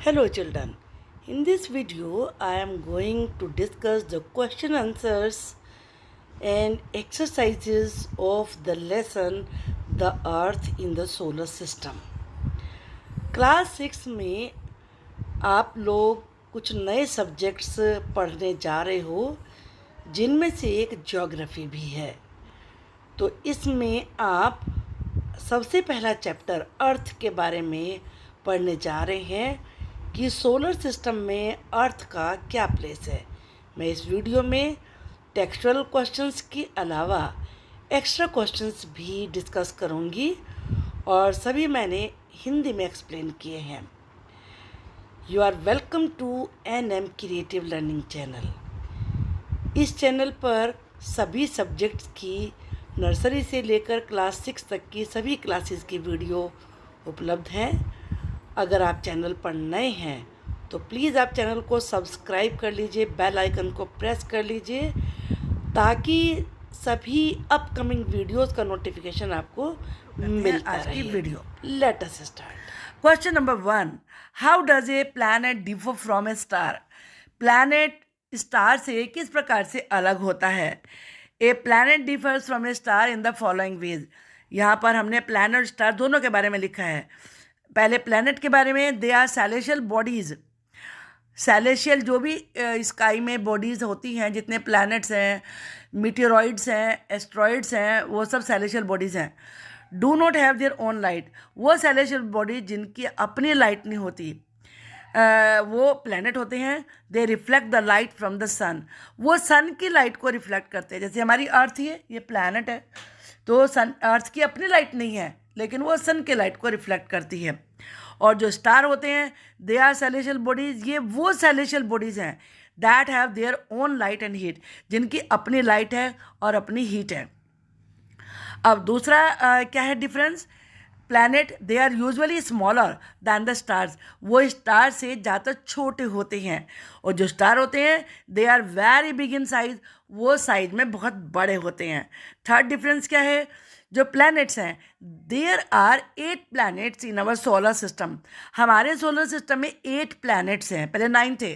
Hello children. In this video I am going to discuss the question answers and exercises of the lesson The Earth in the Solar System. Class 6 में आप लोग कुछ नए subjects पढ़ने जा रहे हो जिनमें से एक ज्योग्राफी भी है। तो इसमें आप सबसे पहला चैप्टर अर्थ के बारे में पढ़ने जा रहे हैं कि सोलर सिस्टम में अर्थ का क्या प्लेस है। मैं इस वीडियो में टेक्सचुअल क्वेश्चंस के अलावा एक्स्ट्रा क्वेश्चंस भी डिस्कस करूंगी और सभी मैंने हिंदी में एक्सप्लेन किए हैं। You are welcome to NM creative learning channel. इस चैनल पर सभी सब्जेक्ट्स की नर्सरी से लेकर क्लास 6 तक की सभी क्लासेस की वीडियो उपलब्ध हैं। अगर आप चैनल पर नए हैं तो प्लीज़ आप चैनल को सब्सक्राइब कर लीजिए, बेल आइकन को प्रेस कर लीजिए ताकि सभी अपकमिंग वीडियोस का नोटिफिकेशन आपको मिलता रहे। Video let us start. Question number 1, how does a planet differ from a star? Planet star से किस प्रकार से अलग होता है? A planet differs from a star in the following ways. यहाँ पर हमने प्लैनेट और स्टार दोनों के बारे में लिखा है। पहले प्लैनेट के बारे में, they are celestial bodies. Celestial जो भी स्काई में बॉडीज़ होती हैं, जितने प्लैनेट्स हैं, मीटेरॉइड्स हैं, एस्ट्रॉइड्स हैं, वो सब सेलेशियल बॉडीज़ हैं। Do not have their own light. वो सेलेशियल बॉडीज जिनकी अपनी लाइट नहीं होती वो प्लैनेट होते हैं। They reflect the light from the sun. वो सन की लाइट को रिफ्लेक्ट करते हैं। जैसे हमारी अर्थ ही है, ये प्लैनेट है, तो सन अर्थ की अपनी लाइट नहीं है लेकिन वो सन के लाइट को रिफ्लेक्ट करती है। और जो स्टार होते हैं, दे आर सेलेशियल बॉडीज़। ये वो सेलेशियल बॉडीज़ हैं that have their own light and heat, जिनकी अपनी लाइट है और अपनी हीट है। अब दूसरा क्या है difference? Planet they are usually smaller than the stars. वो स्टार से ज़्यादा छोटे होते हैं। और जो स्टार होते हैं, they are very big in size. वो साइज में बहुत बड़े होते हैं। थर्ड डिफरेंस क्या है? जो प्लैनेट्स हैं, there are 8 planets in our solar system. हमारे सोलर सिस्टम में 8 प्लैनेट्स हैं। पहले 9 थे,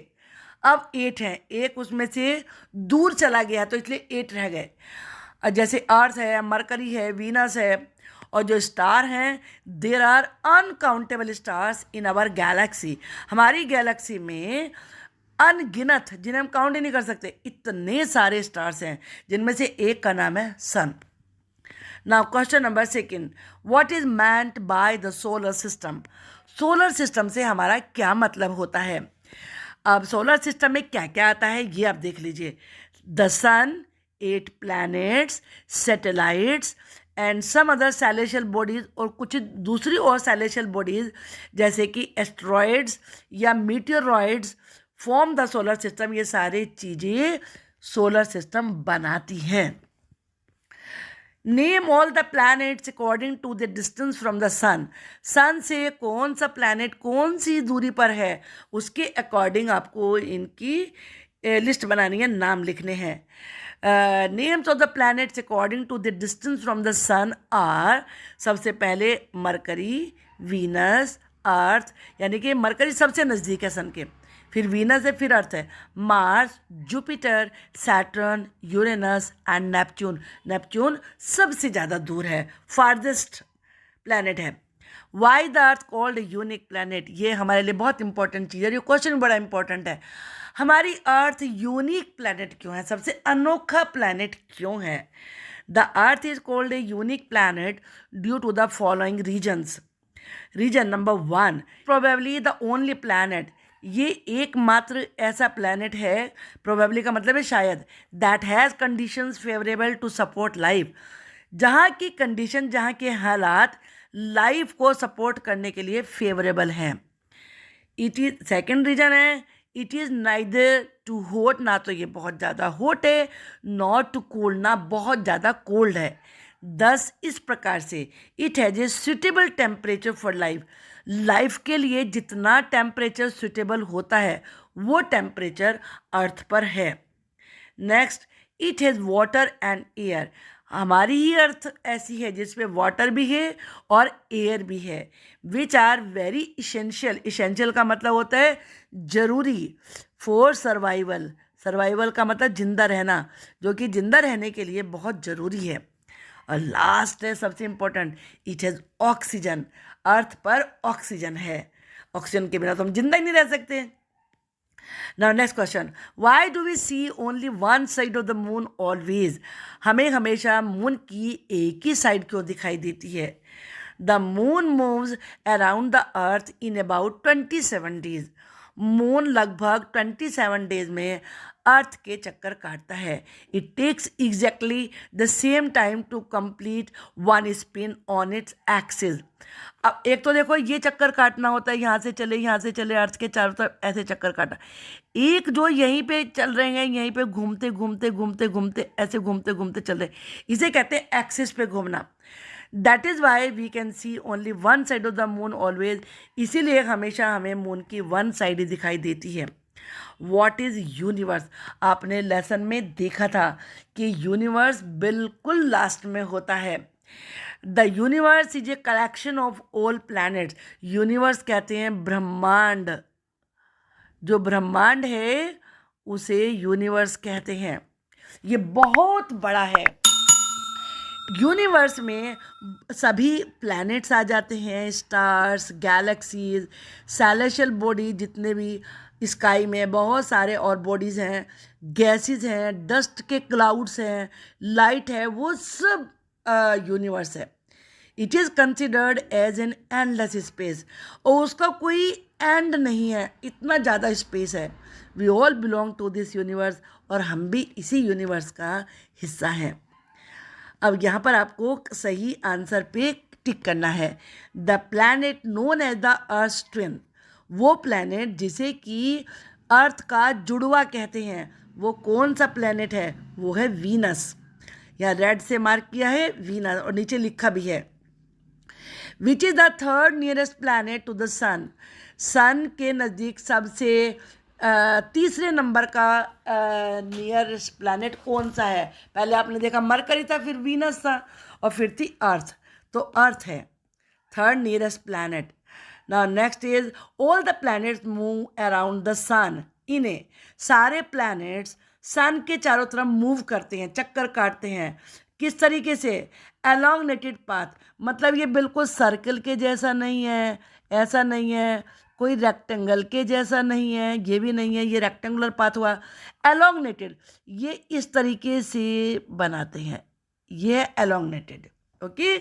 अब 8 हैं। एक उसमें से दूर चला गया तो इसलिए 8 रह गए। जैसे अर्थ है, मरकरी है, वीनस है। और जो स्टार हैं, there are uncountable stars in our galaxy. हमारी गैलेक्सी में अनगिनत, जिन्हें हम काउंट ही नहीं कर सकते, इतने सारे स्टार्स हैं, जिनमें से एक का नाम है sun. Now question number 2, what is meant by the solar system? Solar system से हमारा क्या मतलब होता है? अब सोलर सिस्टम में क्या क्या आता है ये आप देख लीजिए। The sun, 8 planets, satellites and some other celestial bodies, और कुछ दूसरी और सेलेशियल बॉडीज़ जैसे कि एस्ट्रॉइड्स या meteoroids form the solar system. ये सारी चीज़ें सोलर सिस्टम बनाती हैं। Name all the planets according to the distance from the sun. Sun से कौन सा प्लैनेट कौन सी दूरी पर है, उसके अकॉर्डिंग आपको इनकी लिस्ट बनानी है, नाम लिखने हैं। Names of the planets according to the distance from the sun are, सबसे पहले मरकरी, वीनस, अर्थ, यानी कि मरकरी सबसे नज़दीक है सन के, फिर वीनस है, फिर अर्थ है, Mars, Jupiter, Saturn, Uranus and Neptune. Neptune सबसे ज़्यादा दूर है, फारदेस्ट प्लैनेट है। Why the earth called unique planet? ये हमारे लिए बहुत इंपॉर्टेंट चीज़ है, ये क्वेश्चन बड़ा इंपॉर्टेंट है। हमारी अर्थ यूनिक प्लैनेट क्यों है? सबसे अनोखा प्लैनेट क्यों है? The earth is called a unique planet due to the following reasons. Reason number 1, probably the only planet. ये एकमात्र ऐसा प्लैनेट है, प्रोबेबली का मतलब है शायद, that has conditions favourable to support life. जहाँ की कंडीशन, जहाँ के हालात लाइफ को सपोर्ट करने के लिए फेवरेबल हैं। इट इज सेकेंड रीजन है, it is neither too hot, ना तो ये बहुत ज़्यादा हॉट है, नॉट टू कोल्ड, ना बहुत ज़्यादा कोल्ड है। दस इस प्रकार से it has a suitable temperature for life. Life के लिए जितना टेम्परेचर सुटेबल होता है वो टेम्परेचर अर्थ पर है। Next, it has water and air. हमारी ही अर्थ ऐसी है जिसमें वाटर भी है और एयर भी है, which are very essential. Essential का मतलब होता है जरूरी, फॉर सर्वाइवल। सर्वाइवल का मतलब जिंदा रहना, जो कि जिंदा रहने के लिए बहुत ज़रूरी है। और लास्ट है सबसे इम्पोर्टेंट, इट हैज़ ऑक्सीजन। अर्थ पर ऑक्सीजन है, ऑक्सीजन के बिना तो हम जिंदा ही नहीं रह सकते। Now next question, why do we see only one side of the moon always? हमें हमेशा मून की एक ही साइड क्यों दिखाई देती है? The moon moves around the earth in about 27 days. Moon लगभग 27 डेज में अर्थ के चक्कर काटता है। It takes exactly the same time to complete one spin on its axis. अब एक तो देखो ये चक्कर काटना होता है, यहाँ से चले अर्थ के चारों तरफ ऐसे चक्कर काटा। एक जो यहीं पे चल रहे हैं, यहीं पे घूमते घूमते घूमते घूमते ऐसे घूमते घूमते चल रहे, इसे कहते हैं एक्सिस पे घूमना। That is why we can see only one side of the moon always. इसीलिए हमेशा हमें मून की वन साइड ही दिखाई देती है। What is universe? आपने लेसन में देखा था कि यूनिवर्स बिल्कुल लास्ट में होता है। The universe is a collection of all planets. Universe कहते हैं ब्रह्मांड। जो ब्रह्मांड है उसे यूनिवर्स कहते हैं। ये बहुत बड़ा है। यूनिवर्स में सभी प्लैनेट्स आ जाते हैं, स्टार्स, गैलेक्सीज, सेलेशियल बॉडी, जितने भी स्काई में बहुत सारे और बॉडीज़ हैं, गैसेस हैं, डस्ट के क्लाउड्स हैं, लाइट है, वो सब यूनिवर्स है। It is considered as an endless space, और उसका कोई एंड नहीं है, इतना ज़्यादा स्पेस है। We all belong to this universe, और हम भी इसी यूनिवर्स का हिस्सा हैं। अब यहाँ पर आपको सही आंसर पे टिक करना है। The planet known as the Earth twin, वो प्लैनेट जिसे कि अर्थ का जुड़वा कहते हैं, वो कौन सा प्लैनेट है? वो है वीनस। यहाँ रेड से मार्क किया है वीनस, और नीचे लिखा भी है which is the third nearest planet to the sun. Sun के नज़दीक सबसे तीसरे नंबर का नियरेस्ट प्लैनेट कौन सा है? पहले आपने देखा मरकरी था, फिर वीनस था, और फिर थी अर्थ। तो अर्थ है third nearest planet. Now next is all the planets move around the sun. इन्हें सारे प्लैनेट्स सन के चारों तरफ मूव करते हैं, चक्कर काटते हैं। किस तरीके से? एलोंगनेटेड पाथ, मतलब ये बिल्कुल सर्कल के जैसा नहीं है, ऐसा नहीं है, कोई रेक्टेंगल के जैसा नहीं है, ये भी नहीं है, ये रेक्टेंगुलर पाथ हुआ। एलोंगनेटेड, ये इस तरीके से बनाते हैं, ये elongated. Okay.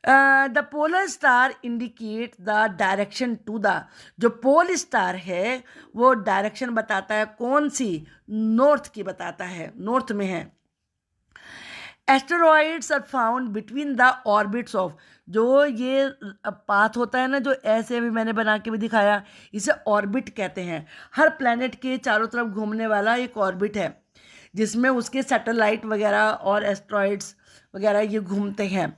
The polar star indicate the direction to the, जो पोल स्टार है वो डायरेक्शन बताता है, कौन सी? नॉर्थ की बताता है, नॉर्थ में है। Asteroids are found between the orbits of, जो ये पाथ होता है ना, जो ऐसे भी मैंने बना के भी दिखाया, इसे ऑर्बिट कहते हैं। हर प्लैनेट के चारों तरफ घूमने वाला एक ऑर्बिट है, जिसमें उसके सैटेलाइट वगैरह और एस्ट्रॉइड्स वगैरह ये घूमते हैं।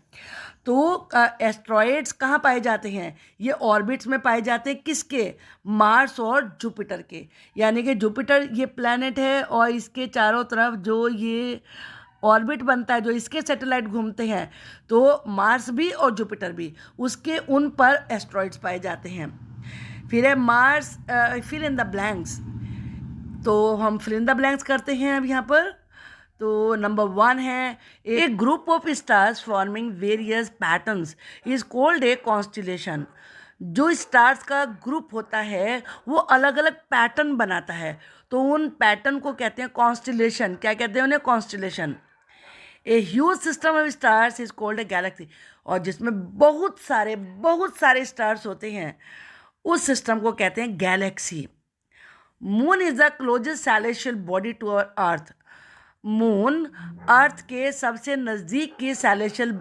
तो एस्ट्रॉइड्स कहाँ पाए जाते हैं? ये ऑर्बिट्स में पाए जाते हैं। किसके? मार्स और जुपिटर के। यानी कि जुपिटर ये प्लैनेट है, और इसके चारों तरफ जो ये ऑर्बिट बनता है, जो इसके सैटेलाइट घूमते हैं, तो मार्स भी और जुपिटर भी, उसके उन पर एस्ट्रॉइड्स पाए जाते हैं। फिर है Mars, fill in the blanks. तो हम फिल इन द ब्लैंक्स करते हैं अब यहाँ पर। तो नंबर 1 है a group of stars forming various patterns is called a constellation. जो स्टार्स का ग्रुप होता है वो अलग अलग पैटर्न बनाता है, तो उन पैटर्न को कहते हैं कॉन्स्टिलेशन। क्या कहते हैं उन्हें? Constellation. A huge system of stars is called A Galaxy, और जिसमें बहुत सारे स्टार्स होते हैं, उस सिस्टम को कहते हैं galaxy. Moon is the closest celestial body to our Earth. Moon Earth के सबसे नज़दीक की सेलेस्टियल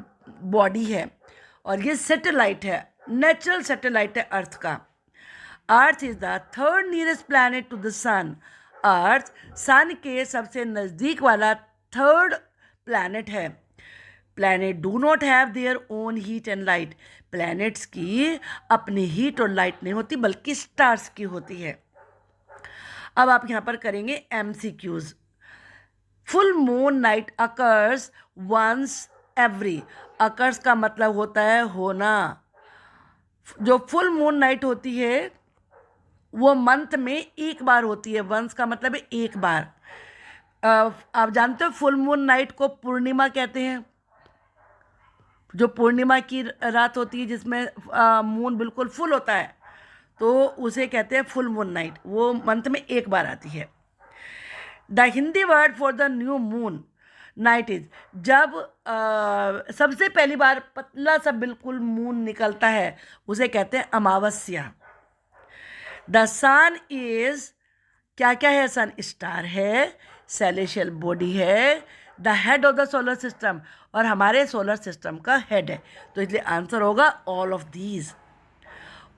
बॉडी है, और ये सैटेलाइट है, नेचुरल सैटेलाइट है अर्थ का। Earth is the third nearest planet to the sun. Earth sun के सबसे नज़दीक वाला थर्ड प्लैनेट है। Planet do not have their own heat and light. Planets की अपनी हीट और लाइट नहीं होती, बल्कि स्टार्स की होती है। अब आप यहाँ पर करेंगे MCQs। Full moon night occurs once every, occurs का मतलब होता है होना। जो फुल मून नाइट होती है वो मंथ में एक बार होती है, वंस का मतलब है एक बार। आप जानते हो फुल मून नाइट को पूर्णिमा कहते हैं। जो पूर्णिमा की रात होती है जिसमें मून बिल्कुल फुल होता है, तो उसे कहते हैं फुल मून नाइट, वो मंथ में एक बार आती है। The Hindi word for the new moon night is, जब सबसे पहली बार पतला सा बिल्कुल मून निकलता है उसे कहते हैं अमावस्या। द सन इज, क्या क्या है, सन स्टार है, सेलेशियल बॉडी है, the head of the solar system, और हमारे सोलर सिस्टम का हेड है, तो इसलिए आंसर होगा all of these.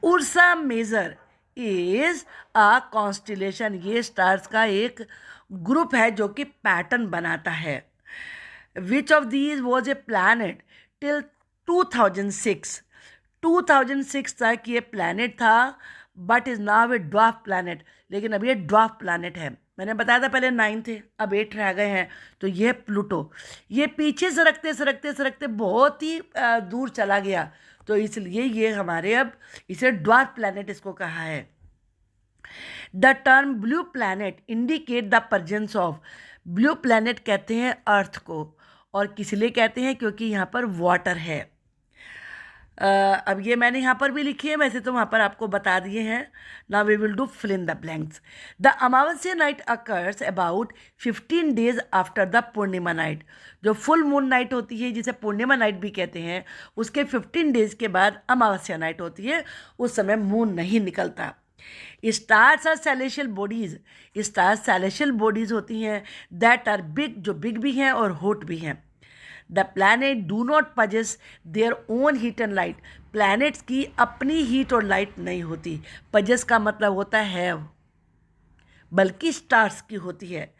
Ursa Major is a constellation, ये स्टार्स का एक ग्रुप है जो कि पैटर्न बनाता है। Which of these was a planet till 2006, 2006 तक ये प्लैनेट था, but is now a dwarf planet, लेकिन अब ये ड्वार्फ प्लैनेट है। मैंने बताया था पहले 9 थे, अब 8 रह गए हैं, तो ये प्लूटो, ये पीछे सरकते सरकते सरकते बहुत ही दूर चला गया, तो इसलिए ये हमारे अब इसे ड्वार्फ प्लैनेट इसको कहा है। The term blue planet indicate the presence of, blue planet कहते हैं अर्थ को, और किस लिए कहते हैं, क्योंकि यहाँ पर वाटर है। अब ये मैंने यहाँ पर भी लिखी है, वैसे तो वहाँ पर आपको बता दिए हैं। Now we will do fill in the blanks. The Amavasya night occurs about 15 days after the Purnima night, जो फुल मून नाइट होती है जिसे पूर्णिमा नाइट भी कहते हैं, उसके 15 डेज के बाद अमावस्या नाइट होती है, उस समय मून नहीं निकलता। Stars are celestial bodies, stars celestial bodies होती हैं दैट आर बिग, जो बिग भी हैं और हॉट भी हैं। The planet do not possess their own heat and light, planets की अपनी हीट और लाइट नहीं होती, पजेस का मतलब होता है बल्कि स्टार्स की होती है।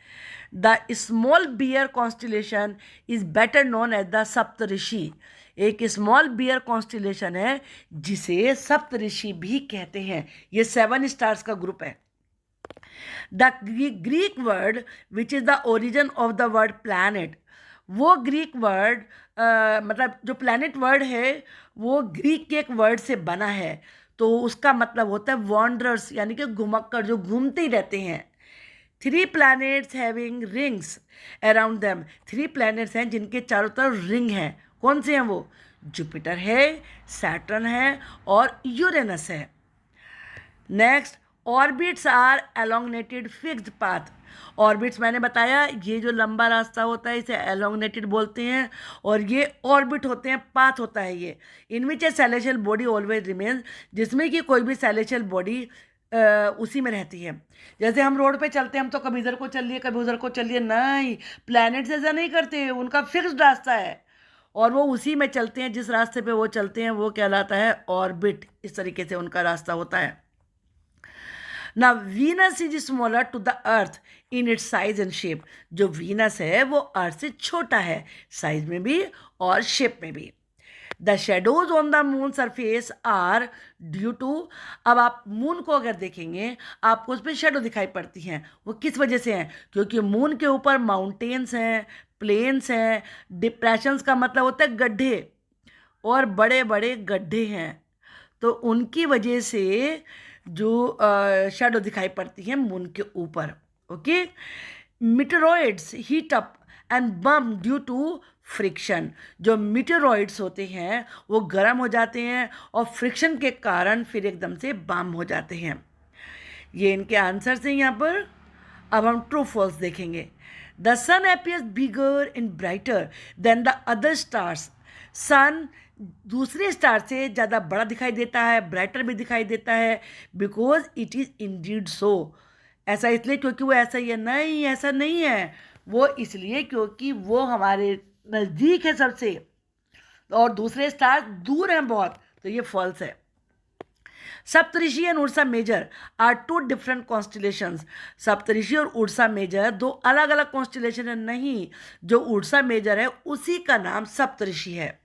The small bear constellation is better known as the Saptarishi, एक स्मॉल बियर कॉन्स्टिलेशन है जिसे सप्तऋषि भी कहते हैं, ये 7 स्टार्स का ग्रुप है। The Greek word which is the origin of the word planet, वो ग्रीक वर्ड मतलब जो प्लैनेट वर्ड है वो ग्रीक के एक वर्ड से बना है, तो उसका मतलब होता है वॉन्डरर्स, यानी कि घुमक्कड़, जो घूमते ही रहते हैं। 3 planets having rings around them, 3 planets हैं जिनके चारों तरफ रिंग हैं, कौन से हैं वो, जुपिटर है, सैटर्न है और यूरेनस है। Next, orbits are elongated fixed path, orbits मैंने बताया ये जो लंबा रास्ता होता है इसे एलोंगनेटेड बोलते हैं, और ये ऑर्बिट होते हैं, पाथ होता है ये, इन विच ए सेलेशियल बॉडी ऑलवेज रिमेन्स, जिसमें कि कोई भी सेलेशियल बॉडी उसी में रहती है। जैसे हम रोड पे चलते हैं, हम तो कभी इधर को चलिए कभी उधर को चलिए, नहीं, प्लैनेट्स ऐसा नहीं करते, उनका फिक्स्ड रास्ता है और वो उसी में चलते हैं, जिस रास्ते पे वो चलते हैं वो कहलाता है ऑर्बिट, इस तरीके से उनका रास्ता होता है। ना Venus is smaller to the Earth in its size and shape, जो वीनस है वो अर्थ से छोटा है साइज में भी और शेप में भी। The shadows on the moon surface are due to, अब आप मून को अगर देखेंगे आपको उस पर शेडो दिखाई पड़ती हैं, वो किस वजह से हैं, क्योंकि मून के ऊपर माउंटेन्स हैं, प्लेन्स हैं, डिप्रेशंस का मतलब होता है गड्ढे, और बड़े बड़े गड्ढे हैं, तो उनकी वजह से जो शेडो दिखाई पड़ती है मून के ऊपर। Okay, meteoroids heat up and burn due to friction, जो मीटेरॉइड्स होते हैं वो गर्म हो जाते हैं और फ्रिक्शन के कारण फिर एकदम से बम हो जाते हैं। ये इनके आंसर्स हैं यहाँ पर। अब हम ट्रू फॉल्स देखेंगे। The sun appears bigger and brighter than the other stars, sun दूसरे स्टार से ज़्यादा बड़ा दिखाई देता है, ब्राइटर भी दिखाई देता है, बिकॉज इट इज़ इंडीड सो, ऐसा इसलिए क्योंकि वो ऐसा ही है, नहीं ऐसा नहीं है, वो इसलिए क्योंकि वो हमारे नज़दीक है सबसे और दूसरे स्टार दूर हैं बहुत, तो ये फॉल्स है। Saptarishi and Ursa Major are 2 different constellations, Saptarishi और उर्सा मेजर 2 अलग अलग कॉन्स्टिलेशन है, नहीं, जो उर्सा मेजर है उसी का नाम सप्तऋषि है।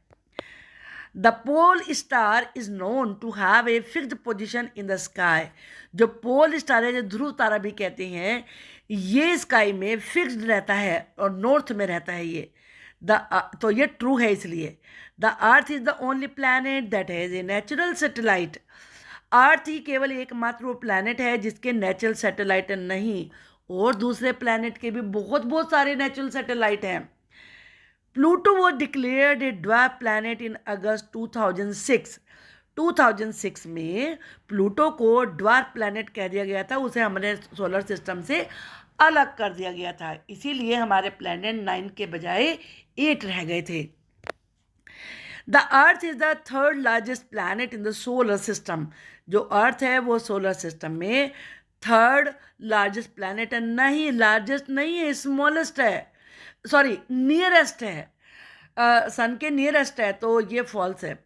The pole star is known to have a fixed position in the sky, जो पोल स्टार है, जो ध्रुव तारा भी कहते हैं, ये स्काई में फिक्स्ड रहता है और नॉर्थ में रहता है ये तो ये ट्रू है। इसलिए the earth is the only planet that has a natural satellite. Earth ही केवल एकमात्र वो प्लैनेट है जिसके नेचुरल सैटेलाइट नहीं, और दूसरे प्लैनेट के भी बहुत बहुत सारे नेचुरल सैटेलाइट हैं। Pluto was declared a dwarf planet in August 2006। 2006 में प्लूटो को ड्वार्फ प्लैनेट कह दिया गया था, उसे हमारे सोलर सिस्टम से अलग कर दिया गया था, इसीलिए हमारे प्लैनेट 9 के बजाय 8 रह गए थे। The earth is the third largest planet in the solar system. जो अर्थ है वो सोलर सिस्टम में थर्ड लार्जेस्ट प्लैनेट है, नहीं लार्जेस्ट नहीं है, स्मॉलेस्ट है, सॉरी नियरेस्ट है, सन के नियरेस्ट है, तो ये फॉल्स है।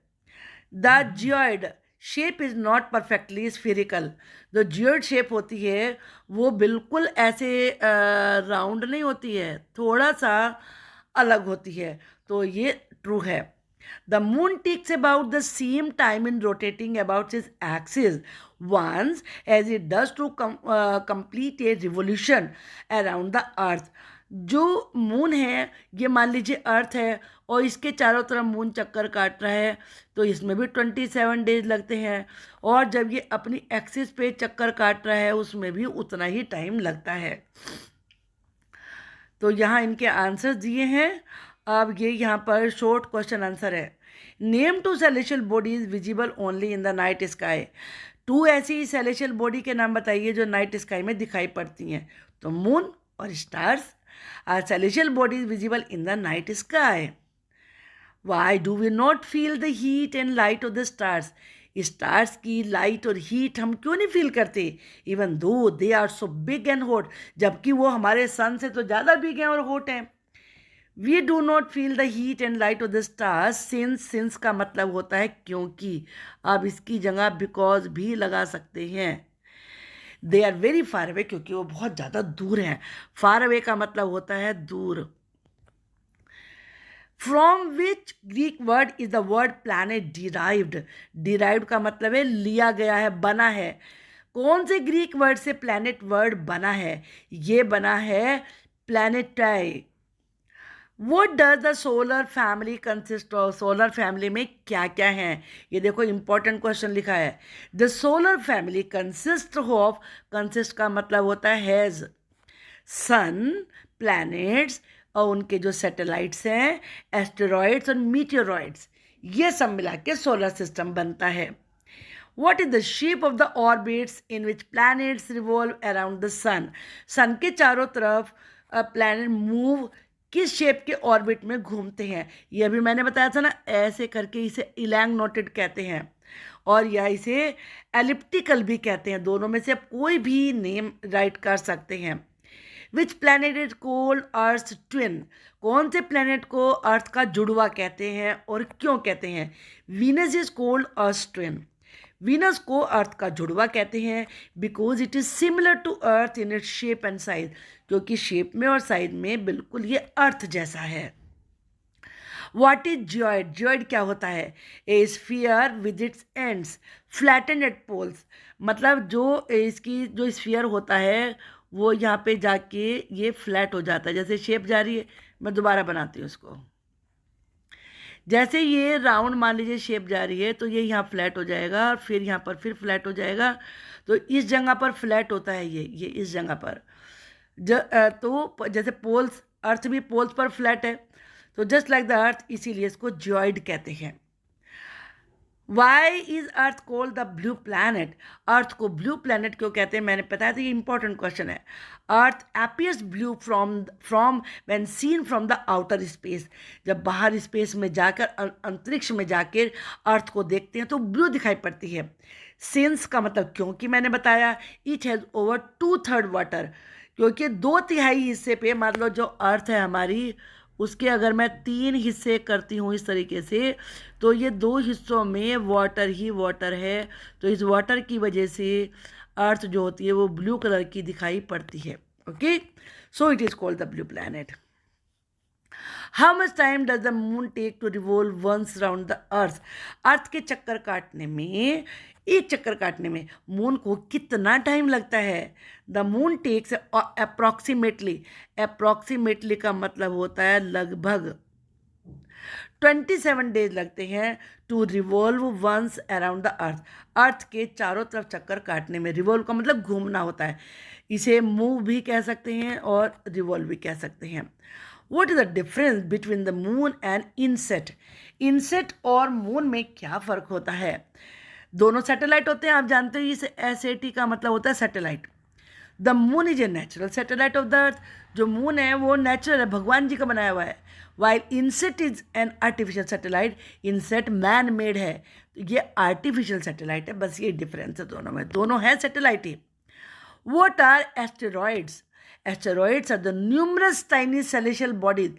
The geoid shape is not perfectly spherical. जो जियोइड शेप होती है वो बिल्कुल ऐसे राउंड नहीं होती है, थोड़ा सा अलग होती है, तो ये ट्रू है। The moon takes about the same time in rotating about its axis once as it does to complete a revolution around the earth। जो मून है ये मान लीजिए अर्थ है और इसके चारों तरफ मून चक्कर काट रहा है, तो इसमें भी 27 डेज लगते हैं, और जब ये अपनी एक्सिस पे चक्कर काट रहा है उसमें भी उतना ही टाइम लगता है। तो यहाँ इनके आंसर दिए हैं। अब ये यहाँ पर शॉर्ट क्वेश्चन आंसर है। Name two celestial bodies visible only in the night sky. 2 ऐसी सेलेशियल बॉडी के नाम बताइए जो नाइट स्काई में दिखाई पड़ती हैं। तो मून और stars are celestial bodies visible in the night sky. Why do we not feel the heat and light of the stars. Stars की लाइट और हीट हम क्यों नहीं फील करते, even though they are so big and hot, जबकि वो हमारे सन से तो ज़्यादा बिग हैं और हॉट हैं। We do not feel the heat and light of the stars since का मतलब होता है क्योंकि। अब इसकी जगह बिकॉज भी लगा सकते हैं। They are very far away, क्योंकि वो बहुत ज़्यादा दूर हैं। फार अवे का मतलब होता है दूर। From which Greek word is the word planet derived. Derived का मतलब है लिया गया है, बना है। कौन से ग्रीक वर्ड से प्लैनेट वर्ड बना है, ये बना है प्लैनेटाई। What does the solar family consist of? Solar family में क्या क्या हैं, ये देखो इंपॉर्टेंट क्वेश्चन लिखा है। The solar family consist of, consist का मतलब होता है हैज़, सन, प्लैनेट्स और उनके जो सैटेलाइट्स हैं, एस्टेरॉइड्स और मीटियोरॉइड्स, ये सब मिला के सोलर सिस्टम बनता है। What is the shape of the orbits in which planets revolve around the sun? सन के चारों तरफ प्लैनेट मूव किस शेप के ऑर्बिट में घूमते हैं, ये अभी मैंने बताया था ना, ऐसे करके इसे इलैंग नोटेड कहते हैं, और या इसे एलिप्टिकल भी कहते हैं। दोनों में से आप कोई भी नेम राइट कर सकते हैं। Which planet is called Earth twin. कौन से प्लैनेट को अर्थ का जुड़वा कहते हैं और क्यों कहते हैं। Venus is called Earth twin. Venus को अर्थ का जुड़वा कहते हैं because it is similar to Earth in its shape and size, क्योंकि शेप में और साइज में बिल्कुल ये अर्थ जैसा है। What is geoid. जियोइड क्या होता है, a sphere with its ends flattened at poles. मतलब जो इसकी जो स्फीयर होता है वो यहाँ पे जाके ये फ्लैट हो जाता है, जैसे शेप जा रही है, मैं दोबारा बनाती हूँ उसको। जैसे ये राउंड मान लीजिए शेप जा रही है, तो ये यहाँ फ्लैट हो जाएगा और फिर यहाँ पर फिर फ्लैट हो जाएगा, तो इस जगह पर फ्लैट होता है ये इस जगह पर। तो जैसे पोल्स, अर्थ भी पोल्स पर फ्लैट है, तो जस्ट लाइक द अर्थ, इसीलिए इसको जियोइड कहते हैं। Why is earth called the blue planet. Earth को ब्लू प्लैनेट क्यों कहते हैं, मैंने बताया था, ये इंपॉर्टेंट क्वेश्चन है। Earth appears blue from when seen from the outer space. जब बाहर स्पेस में जाकर, अंतरिक्ष में जाकर अर्थ को देखते हैं तो ब्लू दिखाई पड़ती है। सिंस का मतलब क्योंकि, मैंने बताया। इट हैज़ ओवर 2/3 वाटर, क्योंकि 2/3 हिस्से पे, मान लो जो अर्थ है हमारी, उसके अगर मैं 3 हिस्से करती हूँ इस तरीके से, तो ये 2 हिस्सों में वाटर ही वाटर है, तो इस वाटर की वजह से अर्थ जो होती है वो ब्लू कलर की दिखाई पड़ती है। Okay, so it is called the blue planet. How much time does the moon take to revolve once round the earth? Earth के चक्कर काटने में, एक चक्कर काटने में मून को कितना टाइम लगता है? The moon takes approximately, approximately का मतलब होता है लगभग 27 डेज लगते हैं to revolve once around the earth, earth के चारों तरफ चक्कर काटने में। रिवॉल्व का मतलब घूमना होता है, इसे मूव भी कह सकते हैं और रिवॉल्व भी कह सकते हैं। What is the difference between the moon and inset? INSAT और मून में क्या फ़र्क होता है? दोनों सैटेलाइट होते हैं, आप जानते हो। इस SAT का मतलब होता है satellite. The moon is a natural satellite of the earth, जो मून है वो नेचुरल है, भगवान जी का बनाया हुआ है। While INSAT is an artificial satellite, INSAT man made है, तो ये आर्टिफिशियल सैटेलाइट है। बस ये डिफरेंस है दोनों में, दोनों हैं satellite he. What are asteroids? Asteroids are the numerous tiny celestial bodies.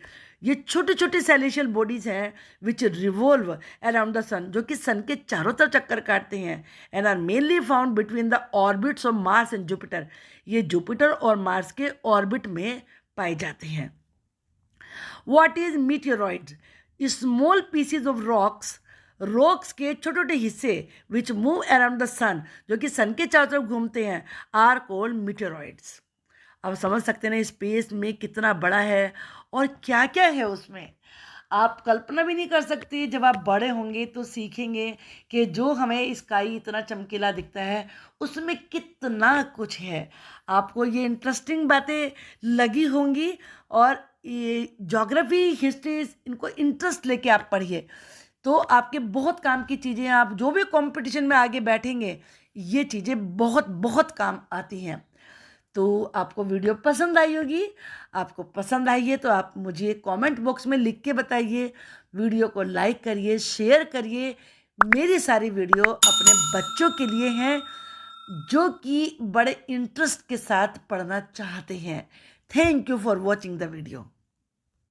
ये छोटे छोटे सेलेशियल बॉडीज हैं which revolve around the sun, जो कि सन के चारों तरफ चक्कर काटते हैं, and are mainly found between the orbits of Mars and Jupiter. ये जुपिटर और मार्स के ऑर्बिट में पाए जाते हैं। What is meteoroids? Small pieces of rocks के छोटे छोटे हिस्से which move around the sun, जो कि सन के चारों तरफ घूमते हैं, आर कॉल्ड मीटियोरॉइड्स। अब समझ सकते हैं स्पेस में कितना बड़ा है और क्या क्या है उसमें। आप कल्पना भी नहीं कर सकते, जब आप बड़े होंगे तो सीखेंगे कि जो हमें स्काई इतना चमकीला दिखता है उसमें कितना कुछ है। आपको ये इंटरेस्टिंग बातें लगी होंगी, और ये ज्योग्राफी, हिस्ट्री, इनको इंटरेस्ट लेके आप पढ़िए तो आपके बहुत काम की चीज़ें, आप जो भी कंपटीशन में आगे बैठेंगे ये चीज़ें बहुत बहुत काम आती हैं। तो आपको वीडियो पसंद आई होगी। आपको पसंद आई है तो आप मुझे कमेंट बॉक्स में लिख के बताइए। वीडियो को लाइक करिए, शेयर करिए। मेरी सारी वीडियो अपने बच्चों के लिए हैं जो कि बड़े इंटरेस्ट के साथ पढ़ना चाहते हैं। Thank you for watching the video.